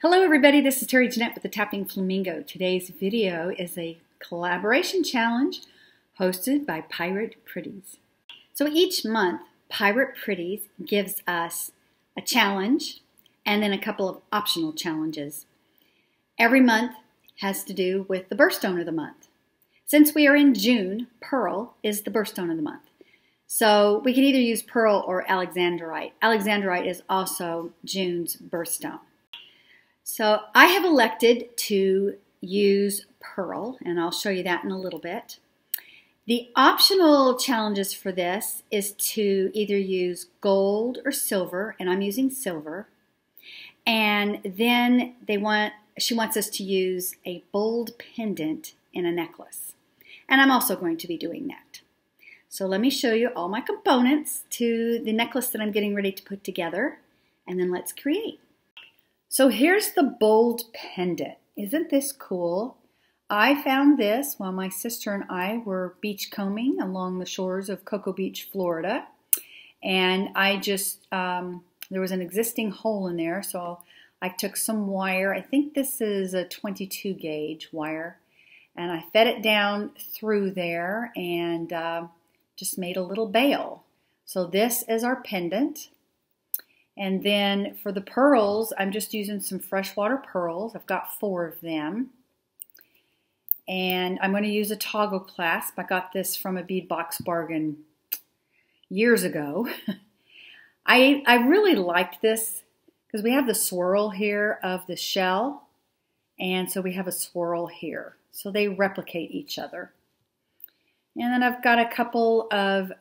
Hello everybody, this is Terry Jeanette with the Tapping Flamingo. Today's video is a collaboration challenge hosted by Pirate Pretties. So each month, Pirate Pretties gives us a challenge and then a couple of optional challenges. Every month has to do with the birthstone of the month. Since we are in June, Pearl is the birthstone of the month. So we can either use Pearl or Alexandrite. Alexandrite is also June's birthstone. So I have elected to use Pearl, and I'll show you that in a little bit. The optional challenges for this is to either use gold or silver, and I'm using silver. And then she wants us to use a bold pendant in a necklace. And I'm also going to be doing that. So let me show you all my components to the necklace that I'm getting ready to put together, and then let's create. So here's the bold pendant. Isn't this cool? I found this while my sister and I were beachcombing along the shores of Cocoa Beach, Florida. And I just, there was an existing hole in there, so I took some wire. I think this is a 22 gauge wire. And I fed it down through there and just made a little bail. So this is our pendant. And then for the pearls, I'm just using some freshwater pearls. I've got 4 of them. And I'm going to use a toggle clasp. I got this from a bead box bargain years ago. I really liked this because we have the swirl here of the shell. And so we have a swirl here. So they replicate each other. And then I've got a couple of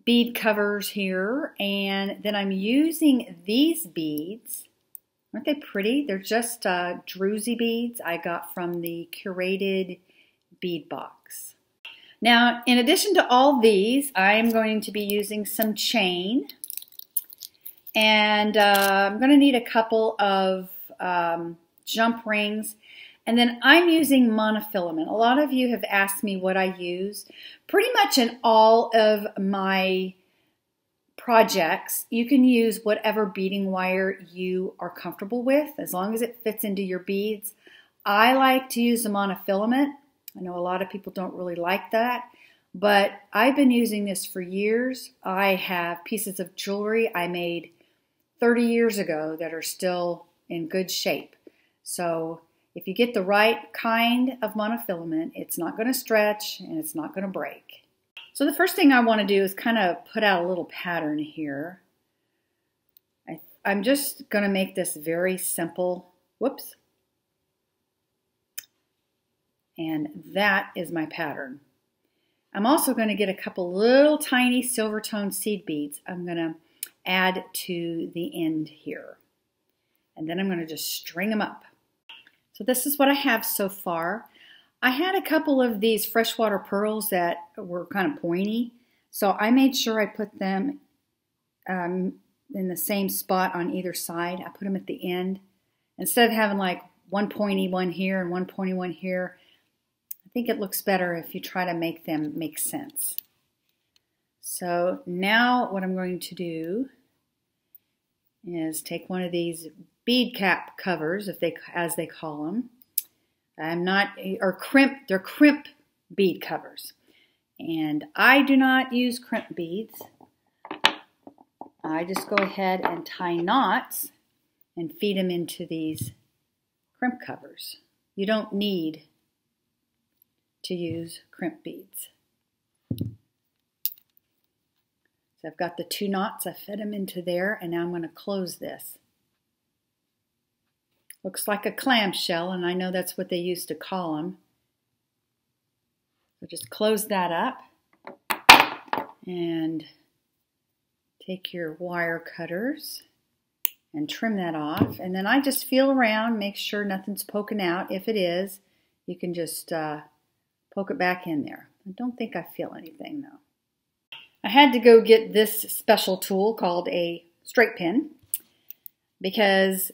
bead covers here, and then I'm using these beads. Aren't they pretty? They're just druzy beads I got from the curated bead box. Now, in addition to all these, I'm going to be using some chain, and I'm going to need a couple of jump rings. And then I'm using monofilament. A lot of you have asked me what I use. Pretty much in all of my projects, you can use whatever beading wire you are comfortable with, as long as it fits into your beads. I like to use the monofilament. I know a lot of people don't really like that, but I've been using this for years. I have pieces of jewelry I made 30 years ago that are still in good shape. So if you get the right kind of monofilament, it's not going to stretch and it's not going to break. So the first thing I want to do is kind of put out a little pattern here. I'm just going to make this very simple. Whoops. And that is my pattern. I'm also going to get a couple little tiny silver tone seed beads I'm going to add to the end here. And then I'm going to just string them up. So this is what I have so far. I had a couple of these freshwater pearls that were kind of pointy, so I made sure I put them in the same spot on either side. I put them at the end. Instead of having like one pointy one here and one pointy one here, I think it looks better if you try to make them make sense. So now what I'm going to do is take one of these bead cap covers, as they call them. They're crimp bead covers. And I do not use crimp beads. I just go ahead and tie knots and feed them into these crimp covers. You don't need to use crimp beads. So I've got the 2 knots, I fed them into there, and now I'm going to close this. Looks like a clamshell, and I know that's what they used to call them. So just close that up and take your wire cutters and trim that off. And then I just feel around, make sure nothing's poking out. If it is, you can just poke it back in there. I don't think I feel anything though. I had to go get this special tool called a straight pin because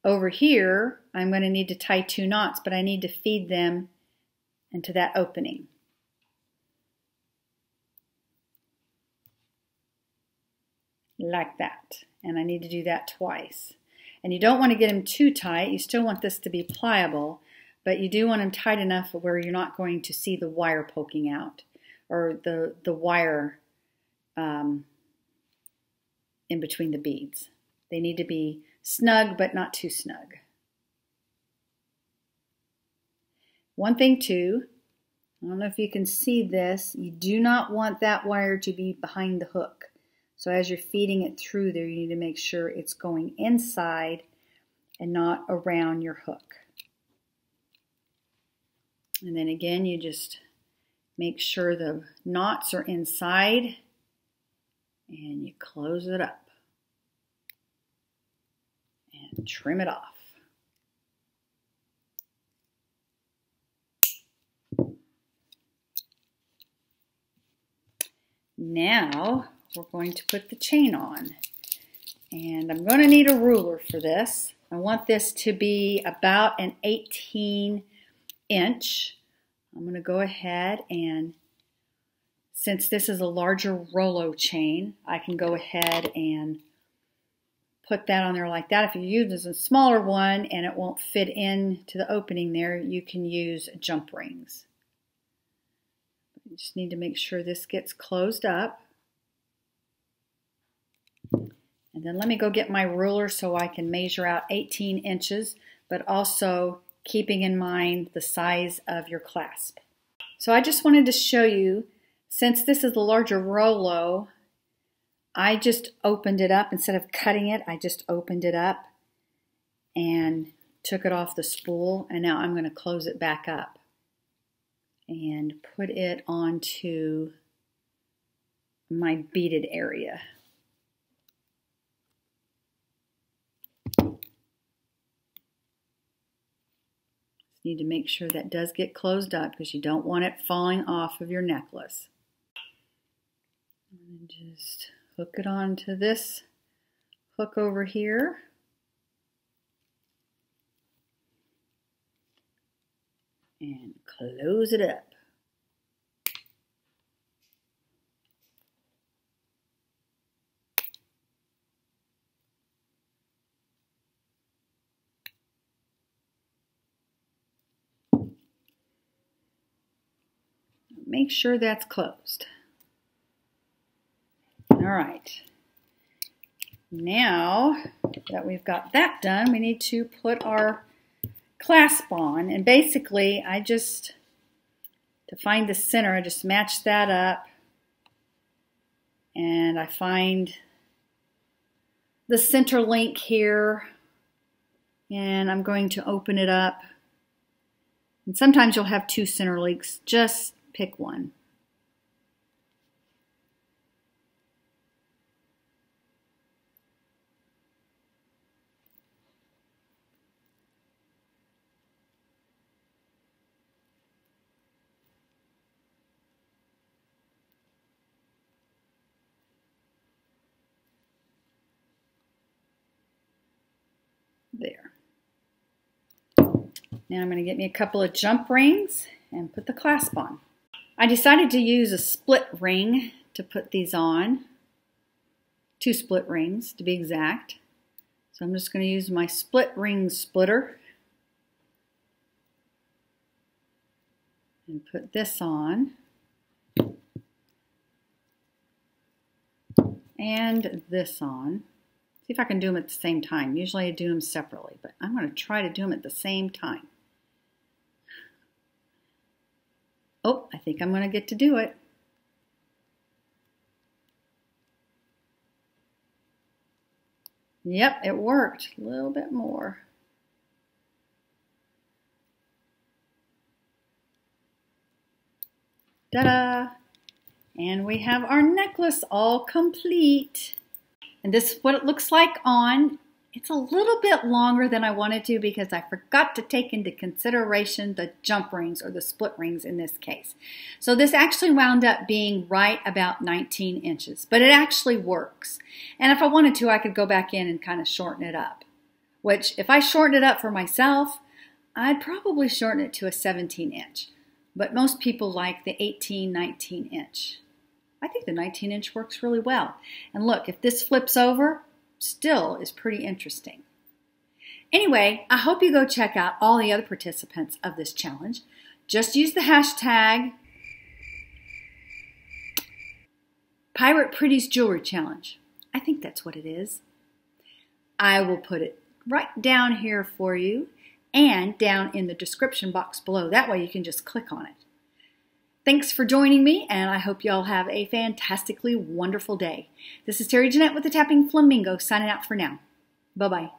over here, I'm going to need to tie 2 knots, but I need to feed them into that opening. Like that. And I need to do that twice. And you don't want to get them too tight. You still want this to be pliable, but you do want them tight enough where you're not going to see the wire poking out, or the wire in between the beads. They need to be snug, but not too snug. One thing too, I don't know if you can see this, you do not want that wire to be behind the hook. So as you're feeding it through there, you need to make sure it's going inside and not around your hook. And then again, you just make sure the knots are inside and you close it up and trim it off. Now we're going to put the chain on, and I'm going to need a ruler for this. I want this to be about an 18 inch. I'm going to go ahead, and since this is a larger Rollo chain, I can go ahead and put that on there like that. If you use a smaller one and it won't fit into the opening there, you can use jump rings. You just need to make sure this gets closed up. And then let me go get my ruler so I can measure out 18 inches, but also keeping in mind the size of your clasp. So I just wanted to show you, since this is the larger Rollo, I just opened it up. Instead of cutting it, I just opened it up and took it off the spool, and now I'm going to close it back up and put it onto my beaded area. Need to make sure that does get closed up because you don't want it falling off of your necklace. And just hook it onto this hook over here. And close it up. Make sure that's closed. All right. Now that we've got that done, we need to put our clasp on. And basically, to find the center, I just match that up. And I find the center link here. And I'm going to open it up. And sometimes you'll have two center links. Just pick one. There. Now I'm going to get me a couple of jump rings and put the clasp on. I decided to use a split ring to put these on. 2 split rings to be exact. So I'm just going to use my split ring splitter and put this on. And this on. See if I can do them at the same time. Usually I do them separately, but I'm going to try to do them at the same time. Oh, I think I'm going to get to do it. Yep, it worked. A little bit more. Ta-da! And we have our necklace all complete. And this is what it looks like on. It's a little bit longer than I wanted to because I forgot to take into consideration the jump rings, or the split rings in this case. So this actually wound up being right about 19 inches, but it actually works. And if I wanted to, I could go back in and kind of shorten it up, which if I shorten it up for myself, I'd probably shorten it to a 17 inch. But most people like the 18, 19 inch. I think the 19 inch works really well. And look, if this flips over, still is pretty interesting. Anyway, I hope you go check out all the other participants of this challenge. Just use the hashtag Pirate Pretties Jewelry Challenge. I think that's what it is. I will put it right down here for you and down in the description box below. That way you can just click on it. Thanks for joining me, and I hope you all have a fantastically wonderful day. This is Terry Jeanette with the Tapping Flamingo signing out for now. Bye-bye.